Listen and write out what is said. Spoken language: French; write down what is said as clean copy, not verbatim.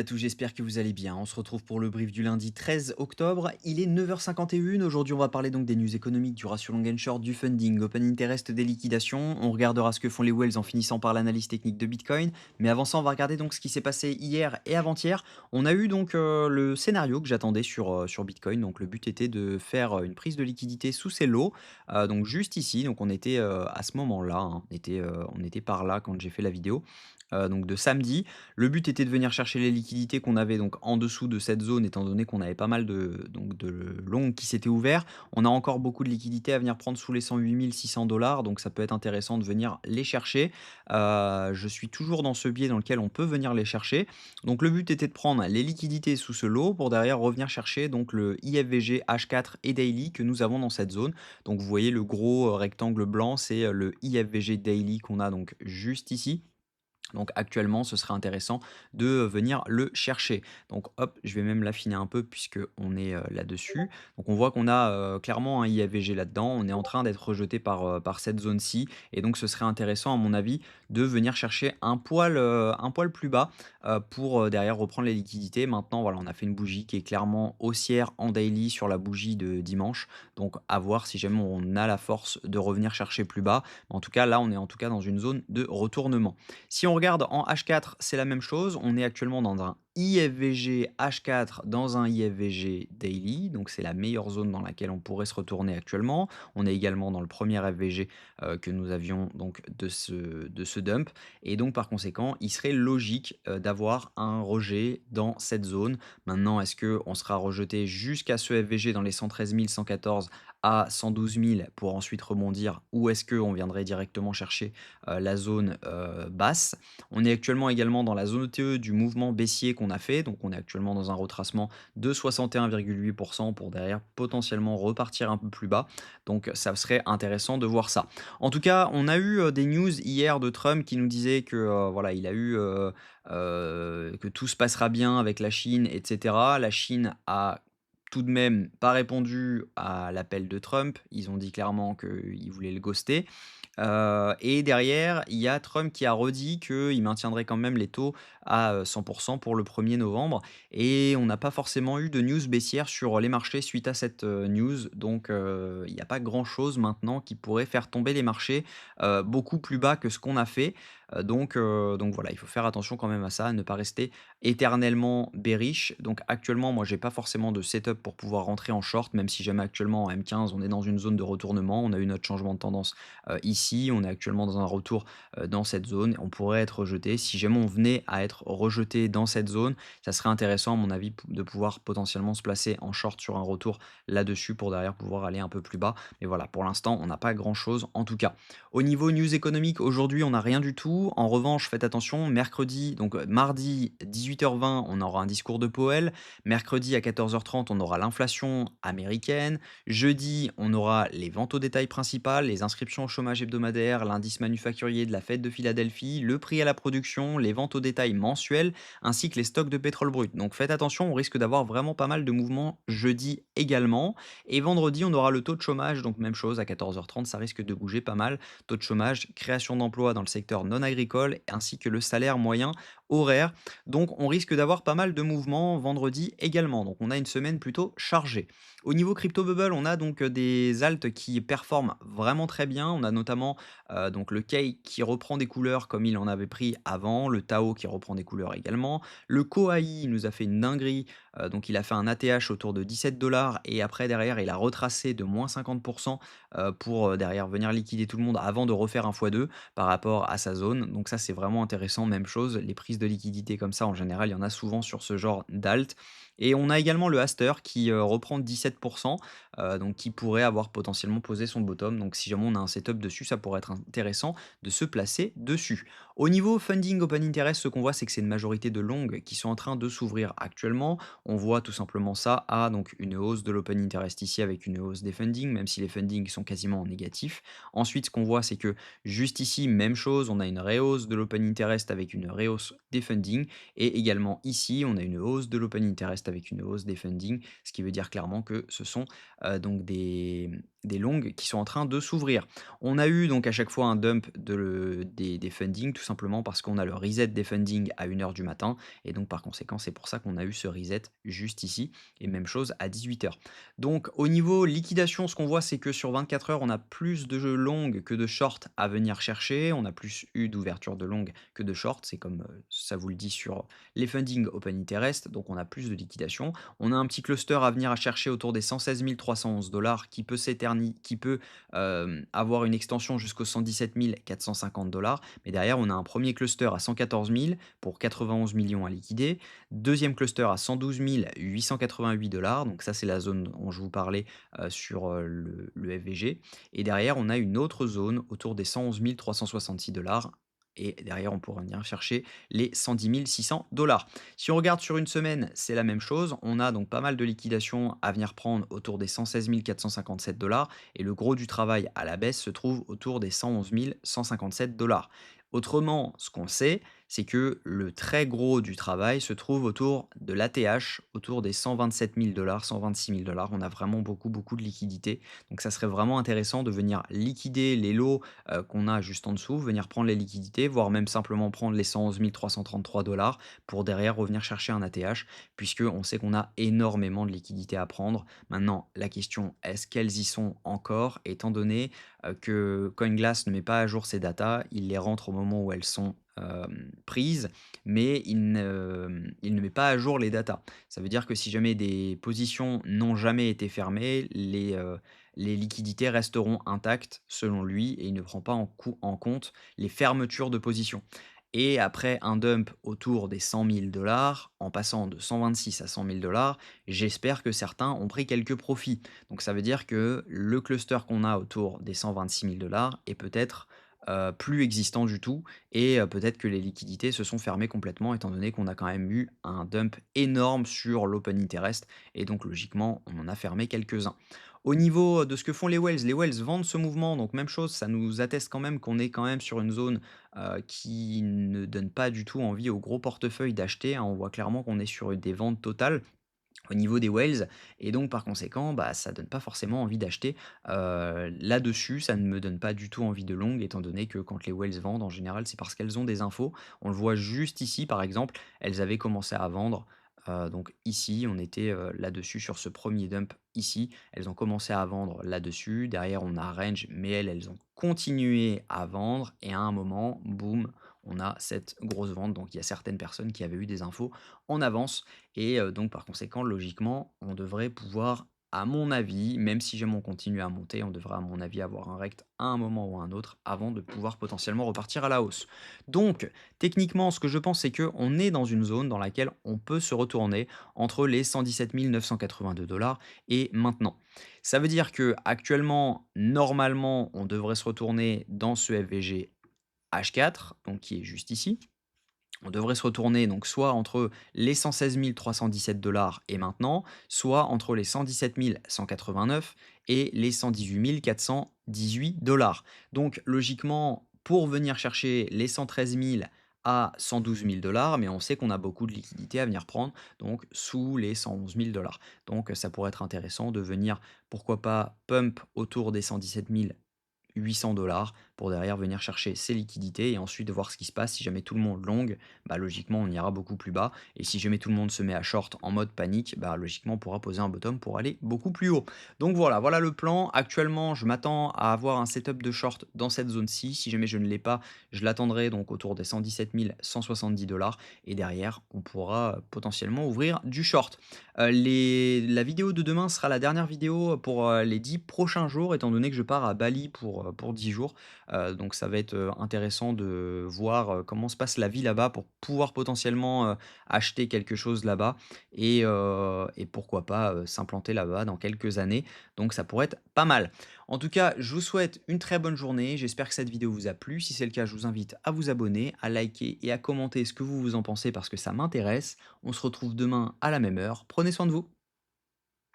À tous, j'espère que vous allez bien. On se retrouve pour le brief du lundi 13 octobre. Il est 9h51. Aujourd'hui, on va parler donc des news économiques, du ratio long and short, du funding, open interest, des liquidations. On regardera ce que font les whales en finissant par l'analyse technique de Bitcoin. Mais avant ça, on va regarder donc ce qui s'est passé hier et avant-hier. On a eu donc le scénario que j'attendais sur Bitcoin. Donc le but était de faire une prise de liquidité sous ces lots. Donc juste ici. Donc on était à ce moment-là, hein. On était par là quand j'ai fait la vidéo. Donc de samedi. Le but était de venir chercher les liquidités qu'on avait donc en dessous de cette zone, étant donné qu'on avait pas mal de longs qui s'étaient ouverts. On a encore beaucoup de liquidités à venir prendre sous les 108 600 $, donc ça peut être intéressant de venir les chercher. Je suis toujours dans ce biais dans lequel on peut venir les chercher. Donc le but était de prendre les liquidités sous ce lot pour derrière revenir chercher donc le IFVG H4 et Daily que nous avons dans cette zone. Donc vous voyez le gros rectangle blanc, c'est le IFVG Daily qu'on a donc juste ici. Donc actuellement, ce serait intéressant de venir le chercher. Donc hop, je vais même l'affiner un peu puisque on est là-dessus. Donc on voit qu'on a clairement un IAVG là-dedans. On est en train d'être rejeté par cette zone-ci. Et donc ce serait intéressant, à mon avis, de venir chercher un poil plus bas pour derrière reprendre les liquidités. Maintenant, voilà, on a fait une bougie qui est clairement haussière en daily sur la bougie de dimanche. Donc à voir si jamais on a la force de revenir chercher plus bas. En tout cas, là, on est en tout cas dans une zone de retournement. Si on regarde en H4, c'est la même chose. On est actuellement dans un IFVG H4 dans un IFVG Daily, donc c'est la meilleure zone dans laquelle on pourrait se retourner actuellement. On est également dans le premier FVG que nous avions donc de ce dump. Et donc par conséquent, il serait logique d'avoir un rejet dans cette zone. Maintenant, est-ce qu'on sera rejeté jusqu'à ce FVG dans les 113 114 à 112 000 pour ensuite rebondir, ou est-ce qu'on viendrait directement chercher la zone basse? On est actuellement également dans la zone ETE du mouvement baissier qu'on a fait, donc on est actuellement dans un retracement de 61,8% pour derrière potentiellement repartir un peu plus bas. Donc ça serait intéressant de voir ça. En tout cas, on a eu des news hier de Trump qui nous disait que voilà, il a eu que tout se passera bien avec la Chine, etc. La Chine a tout de même pas répondu à l'appel de Trump. Ils ont dit clairement qu'ils voulaient le ghoster. Et derrière, il y a Trump qui a redit qu'il maintiendrait quand même les taux à 100 pour le 1er novembre, et on n'a pas forcément eu de news baissière sur les marchés suite à cette news. Donc il n'y a pas grand-chose maintenant qui pourrait faire tomber les marchés beaucoup plus bas que ce qu'on a fait. Donc voilà, il faut faire attention quand même à ça, ne pas rester éternellement bearish. Donc actuellement, moi, j'ai pas forcément de setup pour pouvoir rentrer en short, même si jamais actuellement en M15, on est dans une zone de retournement. On a eu notre changement de tendance ici. On est actuellement dans un retour dans cette zone. On pourrait être rejeté. Si jamais on venait à être rejeté dans cette zone, ça serait intéressant, à mon avis, de pouvoir potentiellement se placer en short sur un retour là-dessus pour derrière pouvoir aller un peu plus bas. Mais voilà, pour l'instant, on n'a pas grand-chose en tout cas. Au niveau news économique, aujourd'hui, on n'a rien du tout. En revanche, faites attention, mercredi, donc mardi 18h20, on aura un discours de Powell. Mercredi à 14h30, on aura l'inflation américaine. Jeudi, on aura les ventes au détail principales, les inscriptions au chômage hebdomadaire, l'indice manufacturier de la Fed de Philadelphie, le prix à la production, les ventes au détail mensuelles, ainsi que les stocks de pétrole brut. Donc faites attention, on risque d'avoir vraiment pas mal de mouvements jeudi également. Et vendredi, on aura le taux de chômage, donc même chose, à 14h30, ça risque de bouger pas mal. Taux de chômage, création d'emplois dans le secteur non agricole, ainsi que le salaire moyen horaire. Donc on risque d'avoir pas mal de mouvements vendredi également. Donc on a une semaine plutôt chargée. Au niveau crypto bubble, on a donc des alts qui performent vraiment très bien. On a notamment donc le Kei qui reprend des couleurs comme il en avait pris avant, le Tao qui reprend des couleurs également. Le Koai il nous a fait une dinguerie, donc il a fait un ATH autour de 17 dollars et après derrière il a retracé de moins 50% pour derrière venir liquider tout le monde avant de refaire un x2 par rapport à sa zone. Donc ça c'est vraiment intéressant, même chose, les prises de liquidité comme ça en général, il y en a souvent sur ce genre d'alt. Et on a également le Aster qui reprend 17%, donc qui pourrait avoir potentiellement posé son bottom. Donc si jamais on a un setup dessus, ça pourrait être intéressant de se placer dessus. Au niveau funding open interest, ce qu'on voit, c'est que c'est une majorité de longues qui sont en train de s'ouvrir actuellement. On voit tout simplement ça à donc une hausse de l'open interest ici avec une hausse des fundings, même si les fundings sont quasiment en négatif. Ensuite, ce qu'on voit, c'est que juste ici, même chose, on a une rehausse de l'open interest avec une rehausse des fundings. Et également ici, on a une hausse de l'open interest avec une hausse des fundings, ce qui veut dire clairement que ce sont donc des longues qui sont en train de s'ouvrir. On a eu donc à chaque fois un dump des fundings, tout simplement parce qu'on a le reset des fundings à 1 heure du matin, et donc par conséquent, c'est pour ça qu'on a eu ce reset juste ici, et même chose à 18 heures. Donc au niveau liquidation, ce qu'on voit, c'est que sur 24 heures, on a plus de longues que de shorts à venir chercher, on a plus eu d'ouverture de longues que de shorts, c'est comme ça vous le dit sur les funding open interest, donc on a plus de liquidation. On a un petit cluster à venir à chercher autour des 116 311 $ qui peut avoir une extension jusqu'aux 117 450 $. Mais derrière, on a un premier cluster à 114 000 pour 91 millions à liquider. Deuxième cluster à 112 888 $. Donc ça, c'est la zone dont je vous parlais sur le FVG. Et derrière, on a une autre zone autour des 111 366 $. Et derrière, on pourra venir chercher les 110 600 $. Si on regarde sur une semaine, c'est la même chose. On a donc pas mal de liquidations à venir prendre autour des 116 457 $ et le gros du travail à la baisse se trouve autour des 111 157 $. Autrement, ce qu'on sait, c'est que le très gros du travail se trouve autour de l'ATH, autour des 127 000 $, 126 000 $. On a vraiment beaucoup de liquidités. Donc ça serait vraiment intéressant de venir liquider les lots qu'on a juste en dessous, venir prendre les liquidités, voire même simplement prendre les 111 333 $ pour derrière revenir chercher un ATH, puisqu'on sait qu'on a énormément de liquidités à prendre. Maintenant, la question, est-ce qu'elles y sont encore, étant donné que CoinGlass ne met pas à jour ses datas, il les rentre au moment où elles sont prises, mais il ne met pas à jour les datas. Ça veut dire que si jamais des positions n'ont jamais été fermées, les liquidités resteront intactes selon lui et il ne prend pas en compte les fermetures de positions. Et après un dump autour des 100 000 $, en passant de 126 à 100 000 $, j'espère que certains ont pris quelques profits. Donc ça veut dire que le cluster qu'on a autour des 126 000 $ est peut-être plus existant du tout et peut-être que les liquidités se sont fermées complètement étant donné qu'on a quand même eu un dump énorme sur l'open interest et donc logiquement on en a fermé quelques-uns. Au niveau de ce que font les whales vendent ce mouvement, donc même chose, ça nous atteste quand même qu'on est quand même sur une zone qui ne donne pas du tout envie aux gros portefeuilles d'acheter, hein. On voit clairement qu'on est sur des ventes totales au niveau des whales et donc par conséquent, bah, ça donne pas forcément envie d'acheter. Là-dessus, ça ne me donne pas du tout envie de long étant donné que quand les whales vendent, en général, c'est parce qu'elles ont des infos. On le voit juste ici, par exemple, elles avaient commencé à vendre, donc ici, on était, là-dessus sur ce premier dump ici. Elles ont commencé à vendre là-dessus. Derrière, on a range, mais elles ont continué à vendre et à un moment, boum, on a cette grosse vente. Donc il y a certaines personnes qui avaient eu des infos en avance et donc par conséquent, logiquement, on devrait pouvoir, à mon avis, même si jamais on continue à monter, on devrait à mon avis avoir un rect à un moment ou à un autre avant de pouvoir potentiellement repartir à la hausse. Donc techniquement, ce que je pense, c'est qu'on est dans une zone dans laquelle on peut se retourner entre les 117 982 $ et maintenant. Ça veut dire que actuellement, normalement, on devrait se retourner dans ce FVG H4, donc qui est juste ici. On devrait se retourner donc soit entre les 116 317 $ et maintenant, soit entre les 117 189 et les 118 418 $. Donc logiquement, pour venir chercher les 113 000 à 112 000 $, mais on sait qu'on a beaucoup de liquidités à venir prendre, donc sous les 111 000 $. Donc ça pourrait être intéressant de venir, pourquoi pas, pump autour des 117 800 $ pour derrière venir chercher ses liquidités et ensuite de voir ce qui se passe. Si jamais tout le monde long, bah logiquement on ira beaucoup plus bas. Et si jamais tout le monde se met à short en mode panique, bah logiquement on pourra poser un bottom pour aller beaucoup plus haut. Donc voilà le plan. Actuellement, je m'attends à avoir un setup de short dans cette zone-ci. Si jamais je ne l'ai pas, je l'attendrai donc autour des 117 170 $ et derrière on pourra potentiellement ouvrir du short. La vidéo de demain sera la dernière vidéo pour les 10 prochains jours, étant donné que je pars à Bali pour 10 jours. Donc ça va être intéressant de voir comment se passe la vie là-bas pour pouvoir potentiellement acheter quelque chose là-bas et pourquoi pas s'implanter là-bas dans quelques années. Donc ça pourrait être pas mal. En tout cas, je vous souhaite une très bonne journée. J'espère que cette vidéo vous a plu. Si c'est le cas, je vous invite à vous abonner, à liker et à commenter ce que vous en pensez parce que ça m'intéresse. On se retrouve demain à la même heure. Prenez soin de vous.